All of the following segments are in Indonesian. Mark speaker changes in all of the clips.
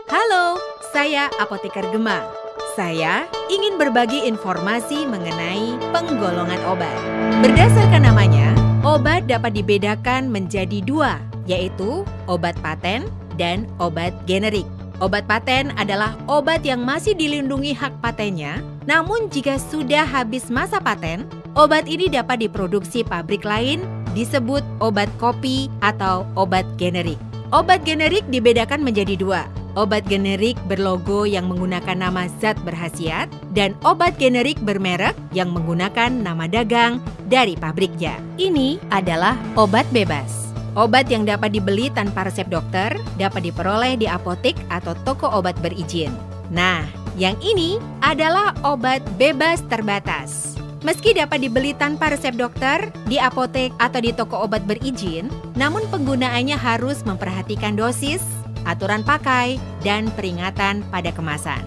Speaker 1: Halo, saya Apoteker Gema. Saya ingin berbagi informasi mengenai penggolongan obat. Berdasarkan namanya, obat dapat dibedakan menjadi dua, yaitu obat paten dan obat generik. Obat paten adalah obat yang masih dilindungi hak patennya, namun jika sudah habis masa paten, obat ini dapat diproduksi pabrik lain, disebut obat kopi atau obat generik. Obat generik dibedakan menjadi dua. Obat generik berlogo yang menggunakan nama zat berkhasiat dan obat generik bermerek yang menggunakan nama dagang dari pabriknya. Ini adalah obat bebas. Obat yang dapat dibeli tanpa resep dokter dapat diperoleh di apotek atau toko obat berizin. Nah, yang ini adalah obat bebas terbatas. Meski dapat dibeli tanpa resep dokter di apotek atau di toko obat berizin, namun penggunaannya harus memperhatikan dosis, aturan pakai, dan peringatan pada kemasan.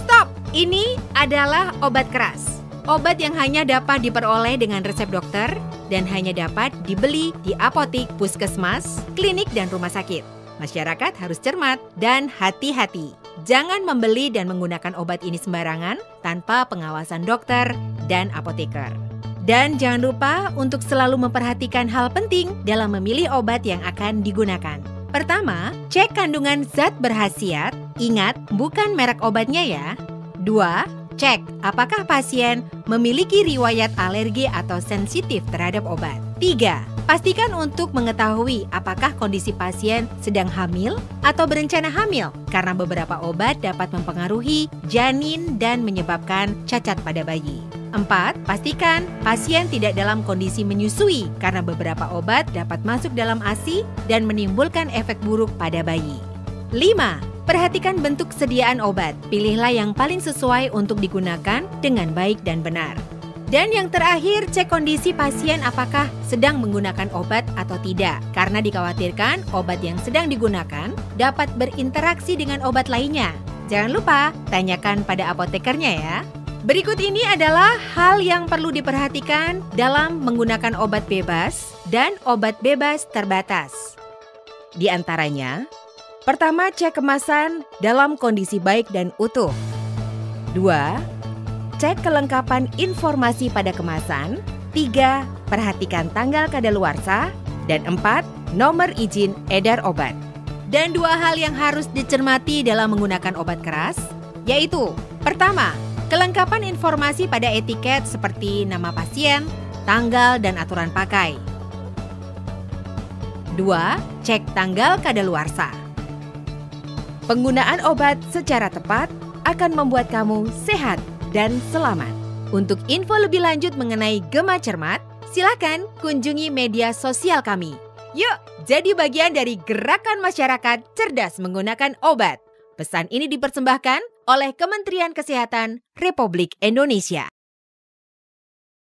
Speaker 1: Stop! Ini adalah obat keras. Obat yang hanya dapat diperoleh dengan resep dokter dan hanya dapat dibeli di apotek, puskesmas, klinik, dan rumah sakit. Masyarakat harus cermat dan hati-hati. Jangan membeli dan menggunakan obat ini sembarangan tanpa pengawasan dokter dan apoteker. Dan jangan lupa untuk selalu memperhatikan hal penting dalam memilih obat yang akan digunakan. Pertama, cek kandungan zat berkhasiat. Ingat, bukan merek obatnya ya. 2. Cek apakah pasien memiliki riwayat alergi atau sensitif terhadap obat. 3. Pastikan untuk mengetahui apakah kondisi pasien sedang hamil atau berencana hamil, karena beberapa obat dapat mempengaruhi janin dan menyebabkan cacat pada bayi. 4. Pastikan pasien tidak dalam kondisi menyusui, karena beberapa obat dapat masuk dalam ASI dan menimbulkan efek buruk pada bayi. 5. Perhatikan bentuk sediaan obat. Pilihlah yang paling sesuai untuk digunakan dengan baik dan benar. Dan yang terakhir, cek kondisi pasien apakah sedang menggunakan obat atau tidak. Karena dikhawatirkan obat yang sedang digunakan dapat berinteraksi dengan obat lainnya. Jangan lupa, tanyakan pada apotekernya ya. Berikut ini adalah hal yang perlu diperhatikan dalam menggunakan obat bebas dan obat bebas terbatas. Di antaranya, pertama, cek kemasan dalam kondisi baik dan utuh. 2. Cek kelengkapan informasi pada kemasan. 3. Perhatikan tanggal kadaluarsa. Dan 4. Nomor izin edar obat. Dan 2 hal yang harus dicermati dalam menggunakan obat keras, yaitu pertama, kelengkapan informasi pada etiket seperti nama pasien, tanggal, dan aturan pakai. 2. Cek tanggal kadaluarsa. Penggunaan obat secara tepat akan membuat kamu sehat dan selamat. Untuk info lebih lanjut mengenai Gema Cermat, silakan kunjungi media sosial kami. Yuk, jadi bagian dari gerakan masyarakat cerdas menggunakan obat. Pesan ini dipersembahkan oleh Kementerian Kesehatan Republik Indonesia.